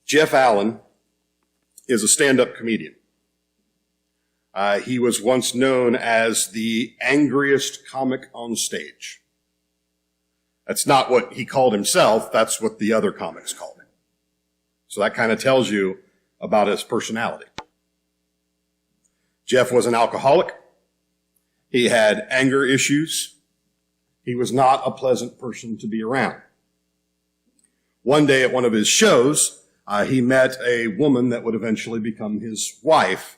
Jeff Allen is a stand-up comedian. He was once known as the angriest comic on stage. That's not what he called himself. That's what the other comics called him. So that kind of tells you about his personality. Jeff was an alcoholic. He had anger issues. He was not a pleasant person to be around. One day at one of his shows, he met a woman that would eventually become his wife.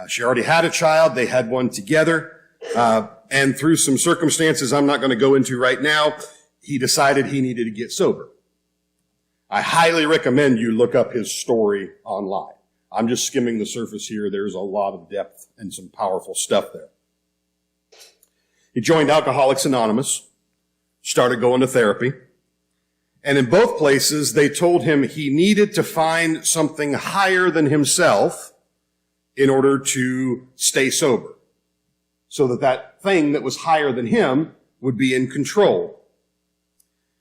She already had a child. They had one together. And through some circumstances I'm not going to go into right now, he decided he needed to get sober. I highly recommend you look up his story online. I'm just skimming the surface here. There's a lot of depth and some powerful stuff there. He joined Alcoholics Anonymous, started going to therapy, and in both places they told him he needed to find something higher than himself in order to stay sober, so that that thing that was higher than him would be in control.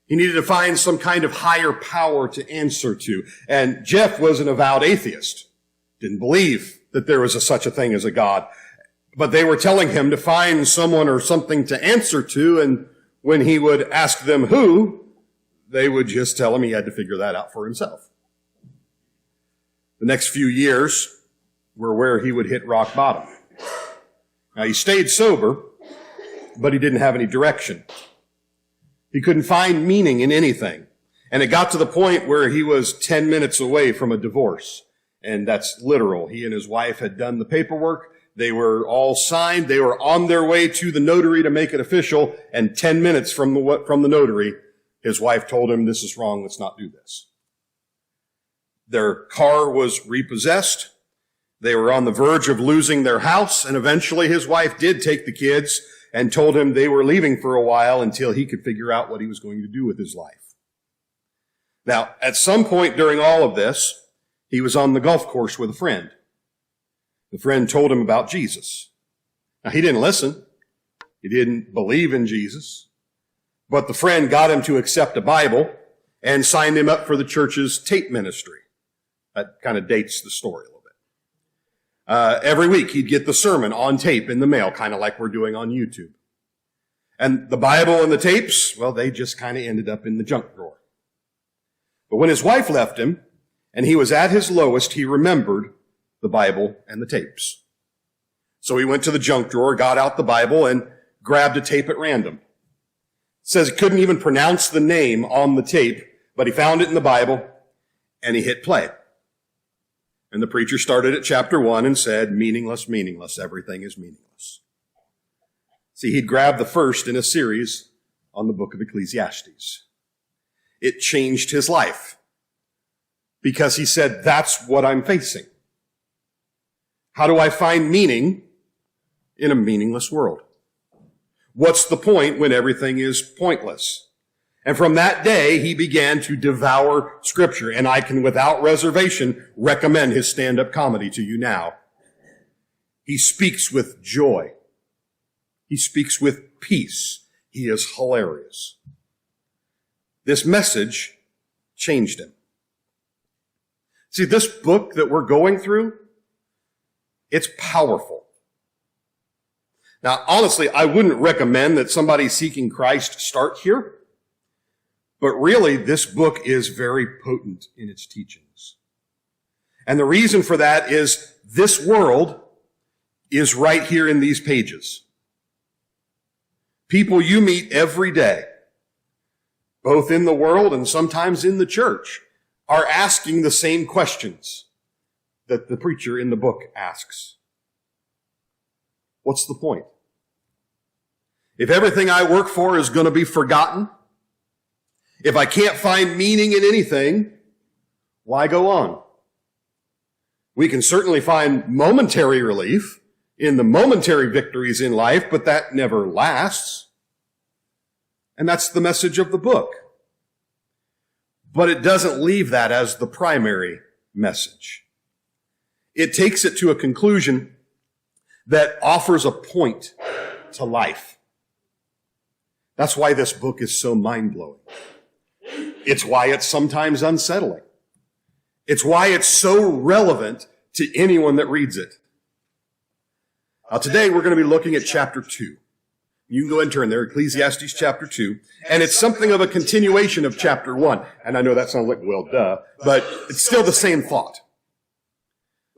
He needed to find some kind of higher power to answer to. And Jeff was an avowed atheist. Didn't believe that there was such a thing as a God. But they were telling him to find someone or something to answer to, and when he would ask them who, they would just tell him he had to figure that out for himself. The next few years were where he would hit rock bottom. Now, he stayed sober, but he didn't have any direction. He couldn't find meaning in anything. And it got to the point where he was 10 minutes away from a divorce. And that's literal. He and his wife had done the paperwork. They were all signed. They were on their way to the notary to make it official. And 10 minutes from the notary, his wife told him, "This is wrong. Let's not do this." Their car was repossessed. They were on the verge of losing their house. And eventually his wife did take the kids and told him they were leaving for a while until he could figure out what he was going to do with his life. Now, at some point during all of this, he was on the golf course with a friend. The friend told him about Jesus. Now, he didn't listen. He didn't believe in Jesus. But the friend got him to accept a Bible and signed him up for the church's tape ministry. That kind of dates the story a little bit. Every week he'd get the sermon on tape in the mail, kind of like we're doing on YouTube. And the Bible and the tapes, well, they just kind of ended up in the junk drawer. But when his wife left him and he was at his lowest, he remembered the Bible and the tapes. So he went to the junk drawer, got out the Bible, and grabbed a tape at random. It says he couldn't even pronounce the name on the tape, but he found it in the Bible, and he hit play. And the preacher started at chapter 1 and said, "Meaningless, meaningless, everything is meaningless." See, he'd grabbed the first in a series on the book of Ecclesiastes. It changed his life because he said, "That's what I'm facing. How do I find meaning in a meaningless world? What's the point when everything is pointless?" And from that day, he began to devour Scripture. And I can, without reservation, recommend his stand-up comedy to you now. He speaks with joy. He speaks with peace. He is hilarious. This message changed him. See, this book that we're going through, it's powerful. Now, honestly, I wouldn't recommend that somebody seeking Christ start here. But really, this book is very potent in its teachings. And the reason for that is this world is right here in these pages. People you meet every day, both in the world and sometimes in the church, are asking the same questions that the preacher in the book asks. What's the point? If everything I work for is going to be forgotten, if I can't find meaning in anything, why go on? We can certainly find momentary relief in the momentary victories in life, but that never lasts. And that's the message of the book. But it doesn't leave that as the primary message. It takes it to a conclusion that offers a point to life. That's why this book is so mind-blowing. It's why it's sometimes unsettling. It's why it's so relevant to anyone that reads it. Now today we're going to be looking at chapter 2. You can go and turn there, Ecclesiastes chapter 2, and it's something of a continuation of chapter 1. And I know that sounds like, well, duh, but it's still the same thought.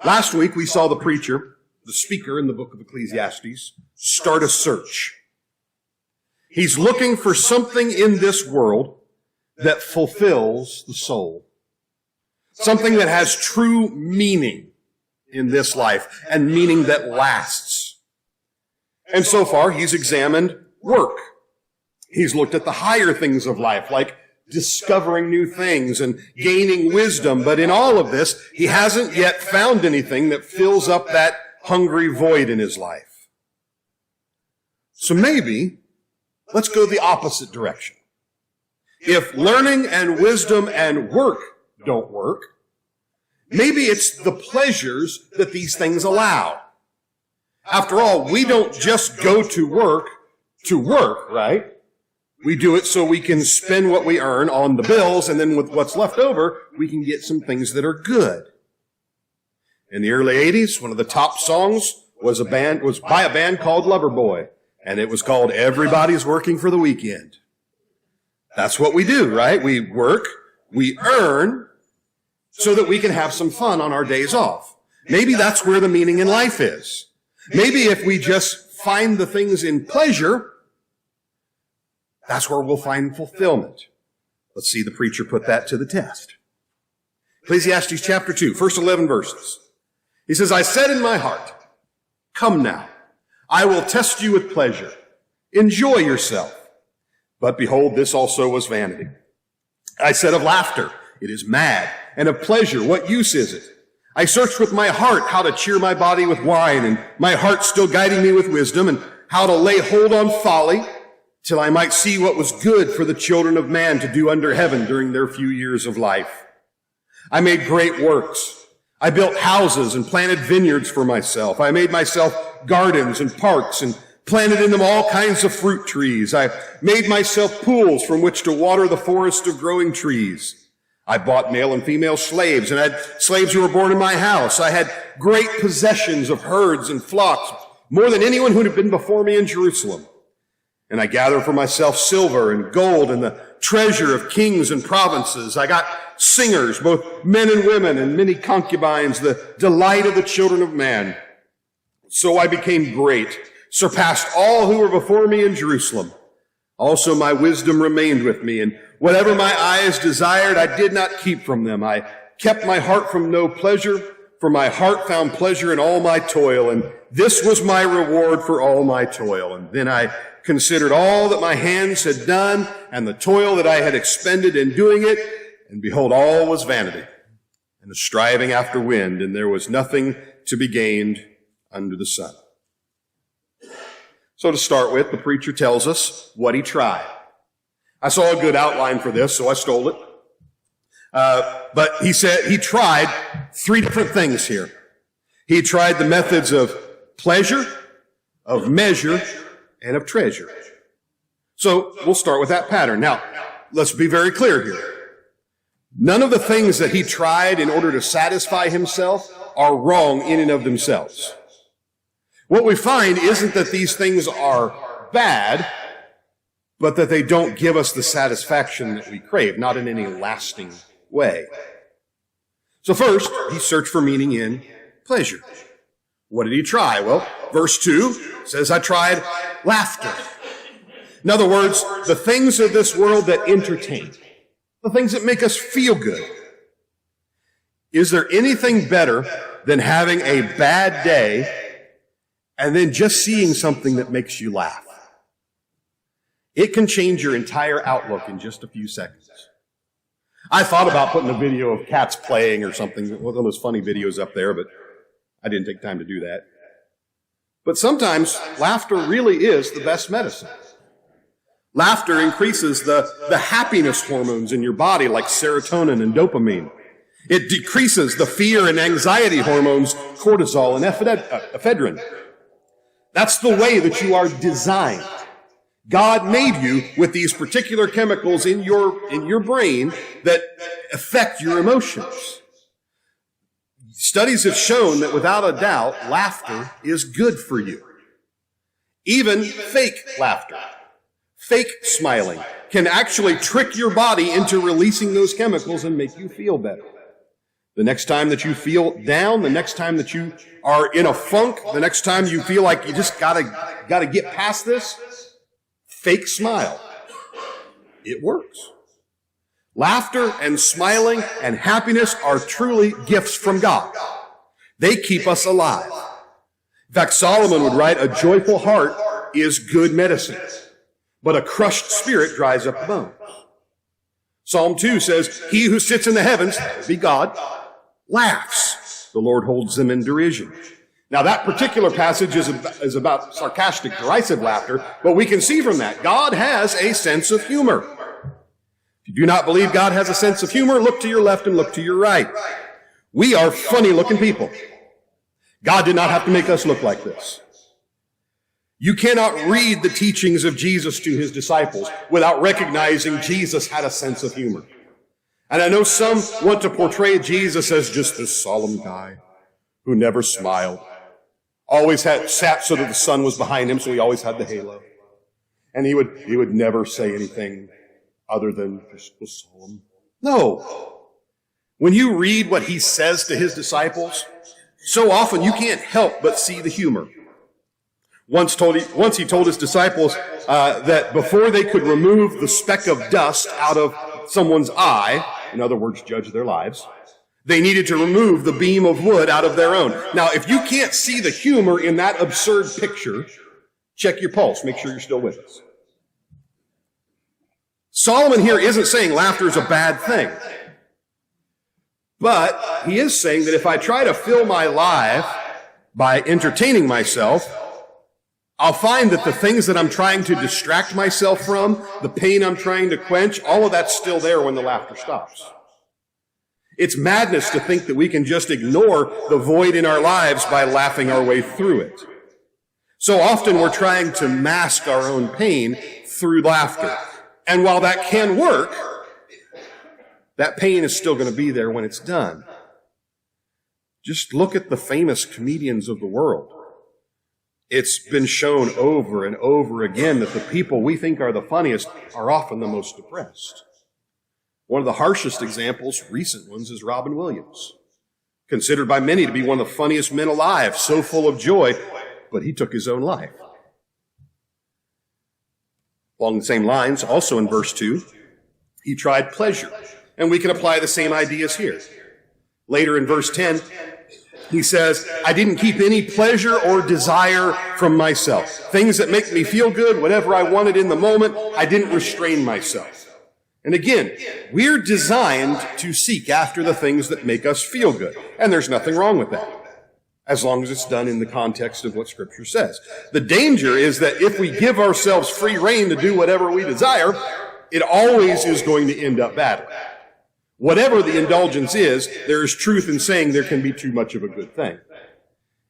Last week we saw the preacher, the speaker in the book of Ecclesiastes, start a search. He's looking for something in this world that fulfills the soul. Something that has true meaning in this life and meaning that lasts. And so far, he's examined work. He's looked at the higher things of life, like discovering new things and gaining wisdom. But in all of this, he hasn't yet found anything that fills up that hungry void in his life. So maybe, let's go the opposite direction. If learning and wisdom and work don't work, maybe it's the pleasures that these things allow. After all, we don't just go to work, right? We do it so we can spend what we earn on the bills, and then with what's left over, we can get some things that are good. In the early 80s, one of the top songs was by a band called Loverboy, and it was called Everybody's Working for the Weekend. That's what we do, right? We work, we earn, so that we can have some fun on our days off. Maybe that's where the meaning in life is. Maybe if we just find the things in pleasure, that's where we'll find fulfillment. Let's see the preacher put that to the test. Ecclesiastes chapter 2, first 11 verses. He says, I said in my heart, come now, I will test you with pleasure. Enjoy yourself. But behold, this also was vanity. I said of laughter, it is mad, and of pleasure, what use is it? I searched with my heart how to cheer my body with wine, and my heart still guiding me with wisdom, and how to lay hold on folly, till I might see what was good for the children of man to do under heaven during their few years of life. I made great works. I built houses and planted vineyards for myself. I made myself gardens and parks and planted in them all kinds of fruit trees. I made myself pools from which to water the forest of growing trees. I bought male and female slaves, and had slaves who were born in my house. I had great possessions of herds and flocks, more than anyone who had been before me in Jerusalem. And I gathered for myself silver and gold and the treasure of kings and provinces. I got singers, both men and women, and many concubines, the delight of the children of man. So I became great, surpassed all who were before me in Jerusalem. Also my wisdom remained with me, and whatever my eyes desired, I did not keep from them. I kept my heart from no pleasure, for my heart found pleasure in all my toil, and this was my reward for all my toil. And then I considered all that my hands had done, and the toil that I had expended in doing it, and behold, all was vanity, and a striving after wind, and there was nothing to be gained under the sun. So to start with, the preacher tells us what he tried. I saw a good outline for this, so I stole it. But he said he tried 3 different things here. He tried the methods of pleasure, of measure, and of treasure. So we'll start with that pattern. Now, let's be very clear here. None of the things that he tried in order to satisfy himself are wrong in and of themselves. What we find isn't that these things are bad, but that they don't give us the satisfaction that we crave, not in any lasting way. So first, he searched for meaning in pleasure. What did he try? Well, verse 2 says, I tried laughter. In other words, the things of this world that entertain, the things that make us feel good. Is there anything better than having a bad day and then just seeing something that makes you laugh? It can change your entire outlook in just a few seconds. I thought about putting a video of cats playing or something, one of those funny videos up there, but I didn't take time to do that. But sometimes laughter really is the best medicine. Laughter increases the happiness hormones in your body like serotonin and dopamine. It decreases the fear and anxiety hormones, cortisol and ephedrine. That's the way that you are designed. God made you with these particular chemicals in your brain that affect your emotions. Studies have shown that without a doubt, laughter is good for you. Even fake laughter, fake smiling, can actually trick your body into releasing those chemicals and make you feel better. The next time that you feel down, the next time that you are in a funk, the next time you feel like you just gotta get past this, fake smile. It works. Laughter and smiling and happiness are truly gifts from God. They keep us alive. In fact, Solomon would write, a joyful heart is good medicine, but a crushed spirit dries up the bones. Psalm 2 says, he who sits in the heavens, be God, laughs. The Lord holds them in derision. Now that particular passage is about sarcastic, derisive laughter, but we can see from that, God has a sense of humor. If you do not believe God has a sense of humor, look to your left and look to your right. We are funny-looking people. God did not have to make us look like this. You cannot read the teachings of Jesus to his disciples without recognizing Jesus had a sense of humor. And I know some want to portray Jesus as just this solemn guy who never smiled. Always sat so that the sun was behind him, so he always had the halo. And he would never say anything other than just was solemn. No. When you read what he says to his disciples, so often you can't help but see the humor. Once he told his disciples that before they could remove the speck of dust out of someone's eye, in other words, judge their lives, they needed to remove the beam of wood out of their own. Now, if you can't see the humor in that absurd picture, check your pulse. Make sure you're still with us. Solomon here isn't saying laughter is a bad thing. But he is saying that if I try to fill my life by entertaining myself, I'll find that the things that I'm trying to distract myself from, the pain I'm trying to quench, all of that's still there when the laughter stops. It's madness to think that we can just ignore the void in our lives by laughing our way through it. So often we're trying to mask our own pain through laughter. And while that can work, that pain is still going to be there when it's done. Just look at the famous comedians of the world. It's been shown over and over again that the people we think are the funniest are often the most depressed. One of the harshest examples, recent ones, is Robin Williams. Considered by many to be one of the funniest men alive, so full of joy, but he took his own life. Along the same lines, also in verse 2, he tried pleasure. And we can apply the same ideas here. Later in verse 10, he says, I didn't keep any pleasure or desire from myself. Things that make me feel good, whatever I wanted in the moment, I didn't restrain myself. And again, we're designed to seek after the things that make us feel good. And there's nothing wrong with that, as long as it's done in the context of what Scripture says. The danger is that if we give ourselves free rein to do whatever we desire, it always is going to end up badly. Whatever the indulgence is, there is truth in saying there can be too much of a good thing.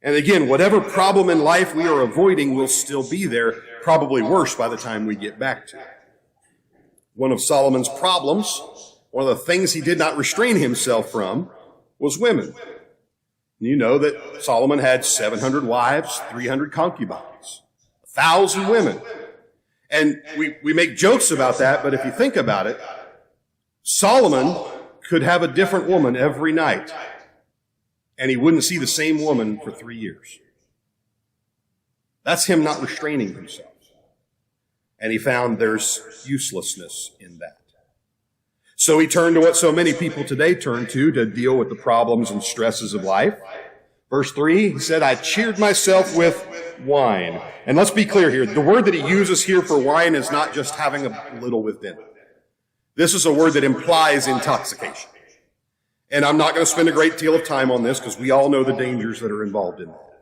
And again, whatever problem in life we are avoiding will still be there, probably worse by the time we get back to it. One of Solomon's problems, one of the things he did not restrain himself from, was women. You know that Solomon had 700 wives, 300 concubines, 1,000 women. And we make jokes about that, but if you think about it, Solomon could have a different woman every night, and he wouldn't see the same woman for 3 years. That's him not restraining himself. And he found there's uselessness in that. So he turned to what so many people today turn to deal with the problems and stresses of life. Verse 3, he said, I cheered myself with wine. And let's be clear here. The word that he uses here for wine is not just having a little with dinner. This is a word that implies intoxication. And I'm not going to spend a great deal of time on this because we all know the dangers that are involved in that.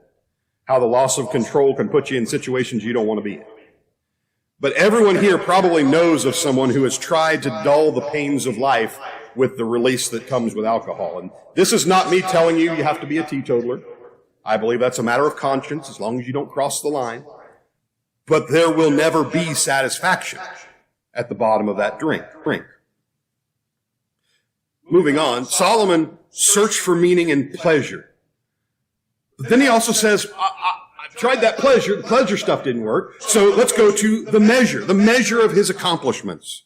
How the loss of control can put you in situations you don't want to be in. But everyone here probably knows of someone who has tried to dull the pains of life with the release that comes with alcohol. And this is not me telling you have to be a teetotaler. I believe that's a matter of conscience as long as you don't cross the line. But there will never be satisfaction at the bottom of that drink. Moving on, Solomon search for meaning in pleasure. But then he also says, I've tried that pleasure. The pleasure stuff didn't work. So let's go to the measure of his accomplishments.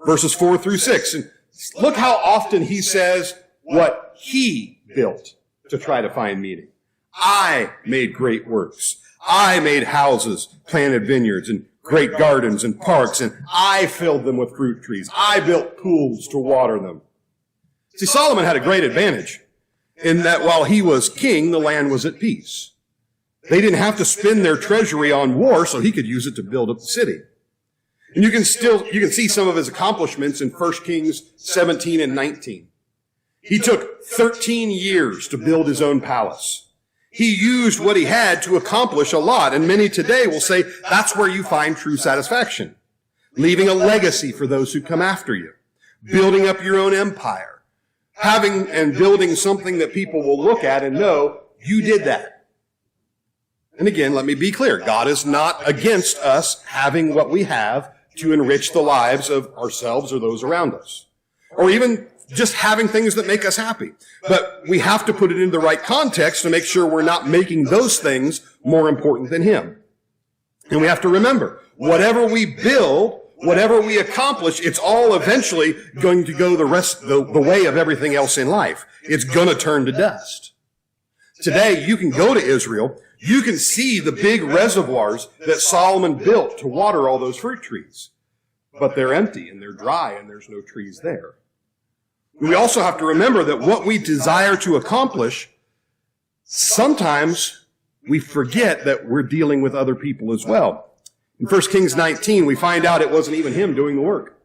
Verses 4 through 6. And look how often he says what he built to try to find meaning. I made great works. I made houses, planted vineyards, and great gardens and parks, and I filled them with fruit trees. I built pools to water them. See, Solomon had a great advantage in that while he was king, the land was at peace. They didn't have to spend their treasury on war, so he could use it to build up the city. And you can see some of his accomplishments in 1 Kings 17 and 19. He took 13 years to build his own palace. He used what he had to accomplish a lot, and many today will say that's where you find true satisfaction. Leaving a legacy for those who come after you. Building up your own empire. Having and building something that people will look at and know you did that. And again, let me be clear. God is not against us having what we have to enrich the lives of ourselves or those around us. Or even just having things that make us happy. But we have to put it in the right context to make sure we're not making those things more important than him. And we have to remember, whatever we build, whatever we accomplish, it's all eventually going to go the way of everything else in life. It's going to turn to dust. Today, you can go to Israel. You can see the big reservoirs that Solomon built to water all those fruit trees. But they're empty and they're dry and there's no trees there. We also have to remember that what we desire to accomplish, sometimes we forget that we're dealing with other people as well. In 1 Kings 19, we find out it wasn't even him doing the work.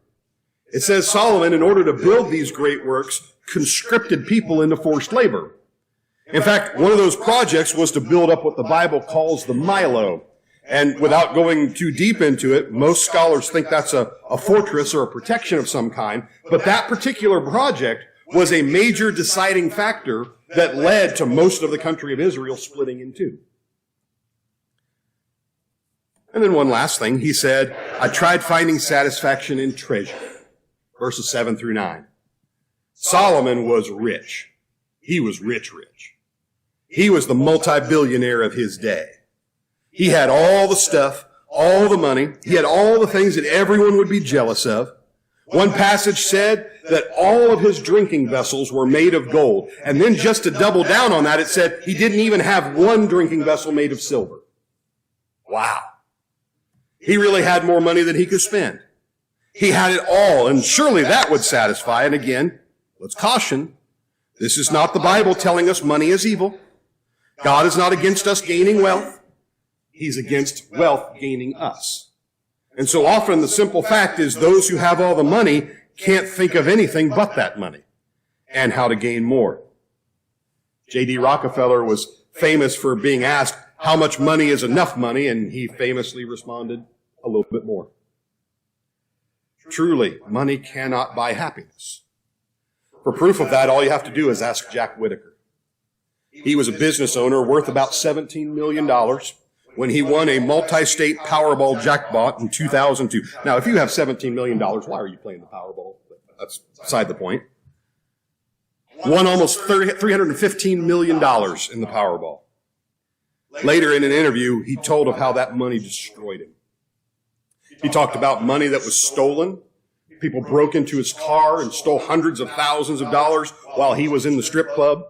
It says Solomon, in order to build these great works, conscripted people into forced labor. In fact, one of those projects was to build up what the Bible calls the Milo. And without going too deep into it, most scholars think that's a fortress or a protection of some kind. But that particular project was a major deciding factor that led to most of the country of Israel splitting in two. And then one last thing, he said, I tried finding satisfaction in treasure. Verses 7 through 9. Solomon was rich. He was rich. He was the multi-billionaire of his day. He had all the stuff, all the money. He had all the things that everyone would be jealous of. One passage said that all of his drinking vessels were made of gold. And then just to double down on that, it said he didn't even have one drinking vessel made of silver. Wow. He really had more money than he could spend. He had it all, and surely that would satisfy. And again, let's caution. This is not the Bible telling us money is evil. God is not against us gaining wealth. He's against wealth gaining us. And so often the simple fact is those who have all the money can't think of anything but that money and how to gain more. J.D. Rockefeller was famous for being asked how much money is enough money, and he famously responded, a little bit more. Truly, money cannot buy happiness. For proof of that, all you have to do is ask Jack Whitaker. He was a business owner worth about $17 million. When he won a multi-state Powerball jackpot in 2002. Now, if you have $17 million, why are you playing the Powerball? That's beside the point. Won almost $315 million in the Powerball. Later in an interview, he told of how that money destroyed him. He talked about money that was stolen. People broke into his car and stole hundreds of thousands of dollars while he was in the strip club.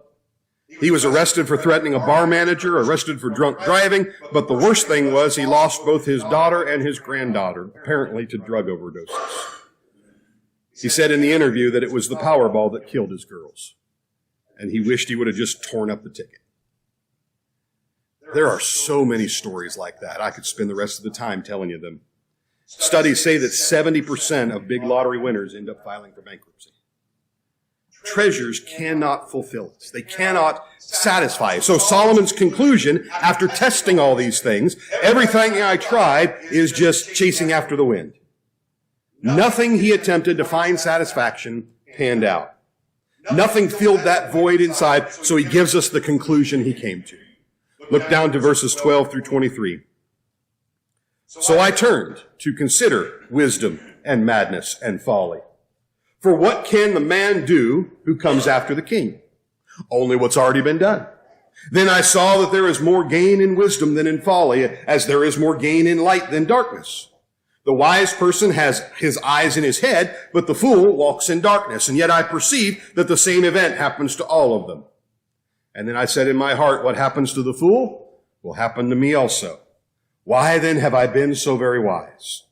He was arrested for threatening a bar manager, arrested for drunk driving, but the worst thing was he lost both his daughter and his granddaughter, apparently to drug overdoses. He said in the interview that it was the Powerball that killed his girls, and he wished he would have just torn up the ticket. There are so many stories like that. I could spend the rest of the time telling you them. Studies say that 70% of big lottery winners end up filing for bankruptcy. Treasures cannot fulfill us. They cannot satisfy us. So Solomon's conclusion, after testing all these things, everything I tried is just chasing after the wind. Nothing he attempted to find satisfaction panned out. Nothing filled that void inside, so he gives us the conclusion he came to. Look down to verses 12 through 23. So I turned to consider wisdom and madness and folly. For what can the man do who comes after the king? Only what's already been done. Then I saw that there is more gain in wisdom than in folly, as there is more gain in light than darkness. The wise person has his eyes in his head, but the fool walks in darkness. And yet I perceive that the same event happens to all of them. And then I said in my heart, what happens to the fool will happen to me also. Why then have I been so very wise?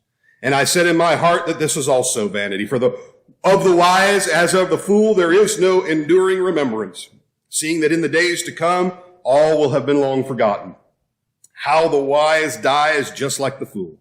And I said in my heart that this is also vanity. For of the wise as of the fool there is no enduring remembrance, seeing that in the days to come all will have been long forgotten. How the wise die is just like the fool.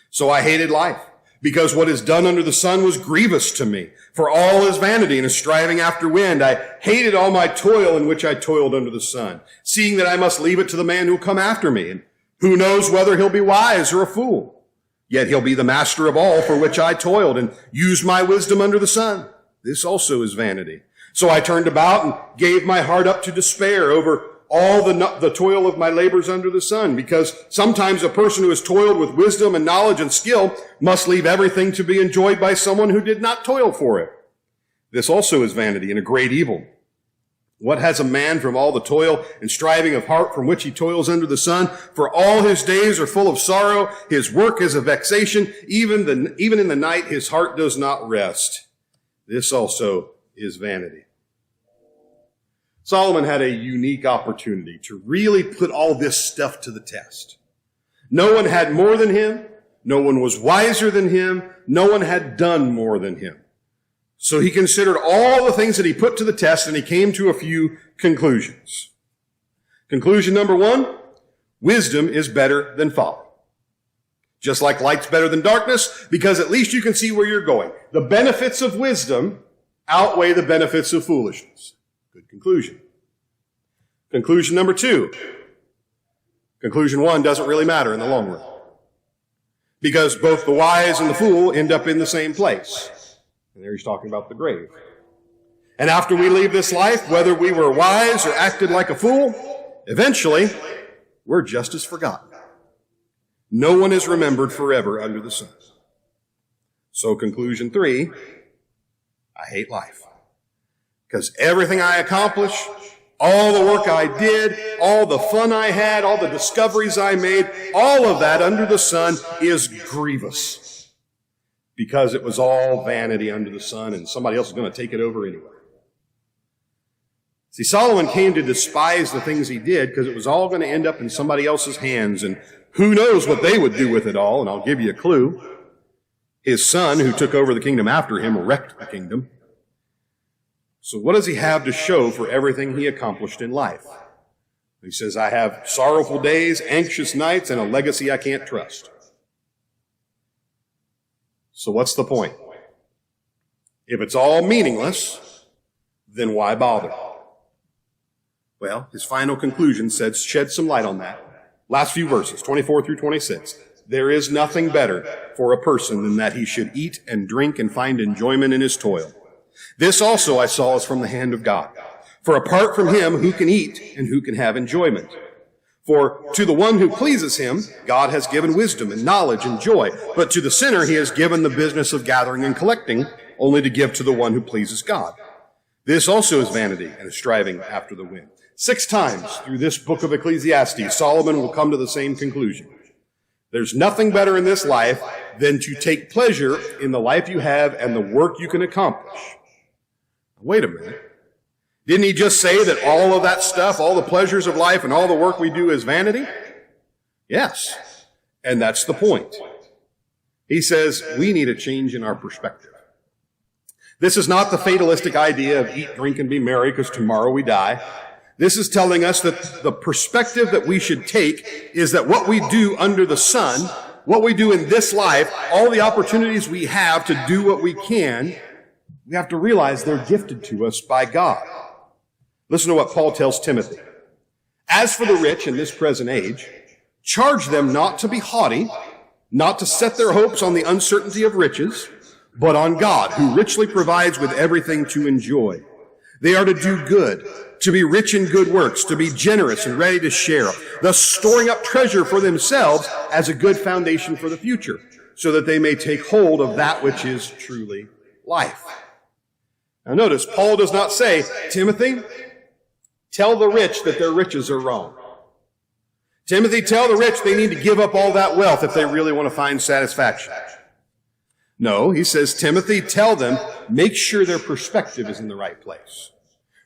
So I hated life, because what is done under the sun was grievous to me. For all is vanity and is striving after wind. I hated all my toil in which I toiled under the sun, seeing that I must leave it to the man who will come after me. And who knows whether he'll be wise or a fool? Yet he'll be the master of all for which I toiled and used my wisdom under the sun. This also is vanity. So I turned about and gave my heart up to despair over all the toil of my labors under the sun, because sometimes a person who has toiled with wisdom and knowledge and skill must leave everything to be enjoyed by someone who did not toil for it. This also is vanity and a great evil. What has a man from all the toil and striving of heart from which he toils under the sun? For all his days are full of sorrow. His work is a vexation. Even in the night, his heart does not rest. This also is vanity. Solomon had a unique opportunity to really put all this stuff to the test. No one had more than him. No one was wiser than him. No one had done more than him. So he considered all the things that he put to the test, and he came to a few conclusions. Conclusion number 1, wisdom is better than folly. Just like light's better than darkness, because at least you can see where you're going. The benefits of wisdom outweigh the benefits of foolishness. Good conclusion. Conclusion number 2. Conclusion 1 doesn't really matter in the long run, because both the wise and the fool end up in the same place. And there he's talking about the grave. And after we leave this life, whether we were wise or acted like a fool, eventually we're just as forgotten. No one is remembered forever under the sun. So conclusion 3, I hate life. Because everything I accomplish, all the work I did, all the fun I had, all the discoveries I made, all of that under the sun is grievous. Because it was all vanity under the sun, and somebody else is going to take it over anyway. See, Solomon came to despise the things he did because it was all going to end up in somebody else's hands, and who knows what they would do with it all, and I'll give you a clue. His son, who took over the kingdom after him, wrecked the kingdom. So what does he have to show for everything he accomplished in life? He says, I have sorrowful days, anxious nights, and a legacy I can't trust. So what's the point? If it's all meaningless, then why bother? Well, his final conclusion sheds some light on that. Last few verses, 24 through 26. There is nothing better for a person than that he should eat and drink and find enjoyment in his toil. This also I saw is from the hand of God. For apart from him, who can eat and who can have enjoyment? For to the one who pleases him, God has given wisdom and knowledge and joy. But to the sinner, he has given the business of gathering and collecting, only to give to the one who pleases God. This also is vanity and is striving after the wind. 6 times through this book of Ecclesiastes, Solomon will come to the same conclusion. There's nothing better in this life than to take pleasure in the life you have and the work you can accomplish. Wait a minute. Didn't he just say that all of that stuff, all the pleasures of life and all the work we do is vanity? Yes. And that's the point. He says we need a change in our perspective. This is not the fatalistic idea of eat, drink, and be merry because tomorrow we die. This is telling us that the perspective that we should take is that what we do under the sun, what we do in this life, all the opportunities we have to do what we can, we have to realize they're gifted to us by God. Listen to what Paul tells Timothy. As for the rich in this present age, charge them not to be haughty, not to set their hopes on the uncertainty of riches, but on God, who richly provides with everything to enjoy. They are to do good, to be rich in good works, to be generous and ready to share, thus storing up treasure for themselves as a good foundation for the future, so that they may take hold of that which is truly life. Now notice, Paul does not say, Timothy, tell the rich that their riches are wrong. Timothy, tell the rich they need to give up all that wealth if they really want to find satisfaction. No, he says, Timothy, tell them, make sure their perspective is in the right place.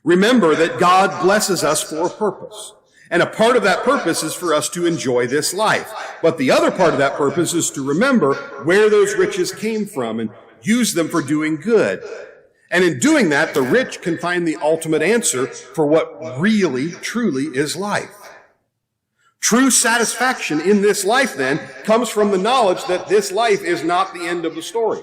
Remember that God blesses us for a purpose. And a part of that purpose is for us to enjoy this life. But the other part of that purpose is to remember where those riches came from and use them for doing good. And in doing that, the rich can find the ultimate answer for what really, truly is life. True satisfaction in this life, then, comes from the knowledge that this life is not the end of the story.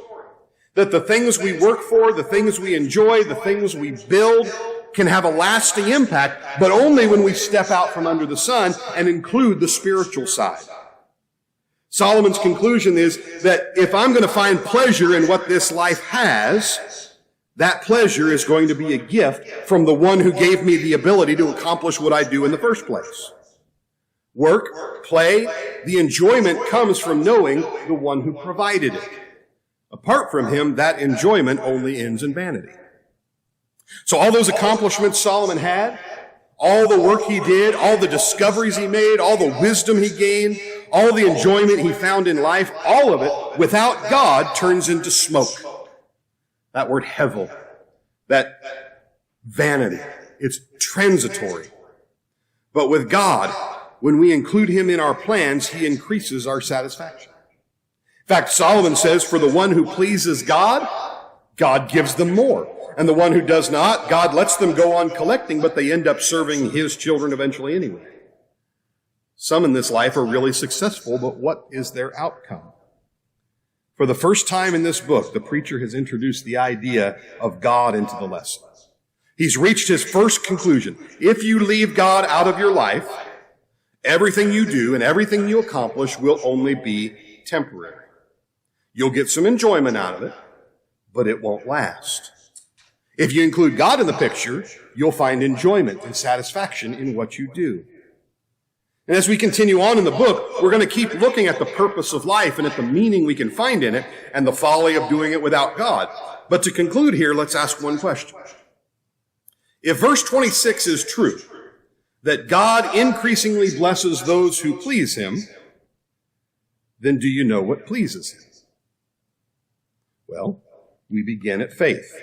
That the things we work for, the things we enjoy, the things we build can have a lasting impact, but only when we step out from under the sun and include the spiritual side. Solomon's conclusion is that if I'm going to find pleasure in what this life has, that pleasure is going to be a gift from the one who gave me the ability to accomplish what I do in the first place. Work, play, the enjoyment comes from knowing the one who provided it. Apart from him, that enjoyment only ends in vanity. So all those accomplishments Solomon had, all the work he did, all the discoveries he made, all the wisdom he gained, all the enjoyment he found in life, all of it, without God, turns into smoke. That word Hevel, that vanity, it's transitory. But with God, when we include him in our plans, he increases our satisfaction. In fact, Solomon says, for the one who pleases God, God gives them more. And the one who does not, God lets them go on collecting, but they end up serving his children eventually anyway. Some in this life are really successful, but what is their outcome? For the first time in this book, the preacher has introduced the idea of God into the lesson. He's reached his first conclusion. If you leave God out of your life, everything you do and everything you accomplish will only be temporary. You'll get some enjoyment out of it, but it won't last. If you include God in the picture, you'll find enjoyment and satisfaction in what you do. And as we continue on in the book, we're going to keep looking at the purpose of life and at the meaning we can find in it and the folly of doing it without God. But to conclude here, let's ask one question. If verse 26 is true, that God increasingly blesses those who please him, then do you know what pleases him? Well, we begin at faith.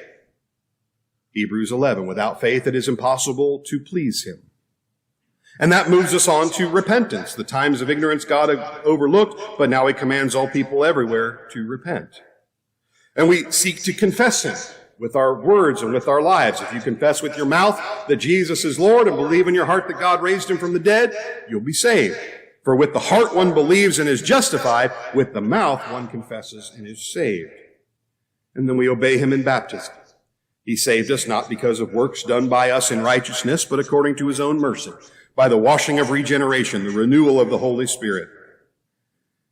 Hebrews 11, without faith it is impossible to please him. And that moves us on to repentance. The times of ignorance God overlooked, but now he commands all people everywhere to repent. And we seek to confess him with our words and with our lives. If you confess with your mouth that Jesus is Lord and believe in your heart that God raised him from the dead, you'll be saved. For with the heart one believes and is justified, with the mouth one confesses and is saved. And then we obey him in baptism. He saved us not because of works done by us in righteousness, but according to his own mercy, by the washing of regeneration, the renewal of the Holy Spirit.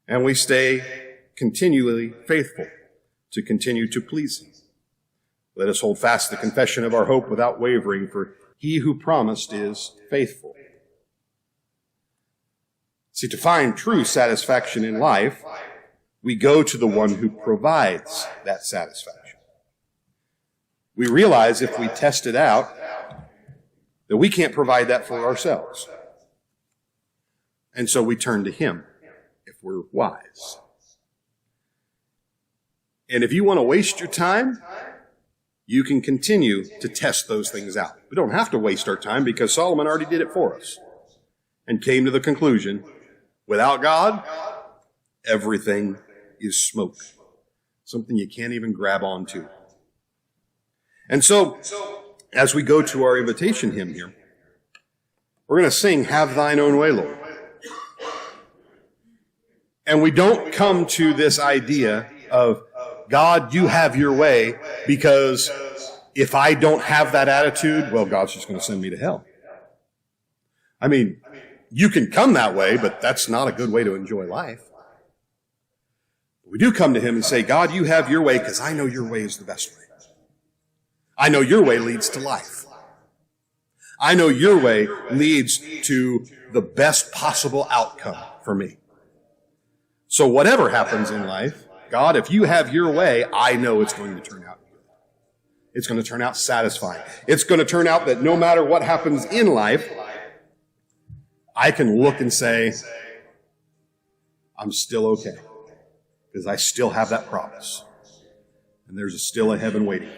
And we stay continually faithful to continue to please him. Let us hold fast the confession of our hope without wavering, for he who promised is faithful. See, to find true satisfaction in life, we go to the one who provides that satisfaction. We realize if we test it out, that we can't provide that for ourselves. And so we turn to him if we're wise. And if you want to waste your time, you can continue to test those things out. We don't have to waste our time because Solomon already did it for us and came to the conclusion, without God, everything is smoke. Something you can't even grab onto. And so, as we go to our invitation hymn here, we're going to sing, Have Thine Own Way, Lord. And we don't come to this idea of, God, you have your way, because if I don't have that attitude, well, God's just going to send me to hell. I mean, you can come that way, but that's not a good way to enjoy life. We do come to him and say, God, you have your way, because I know your way is the best way. I know your way leads to life. I know your way leads to the best possible outcome for me. So whatever happens in life, God, if you have your way, I know it's going to turn out good. It's going to turn out satisfying. It's going to turn out that no matter what happens in life, I can look and say, I'm still okay, because I still have that promise. And there's still a heaven waiting.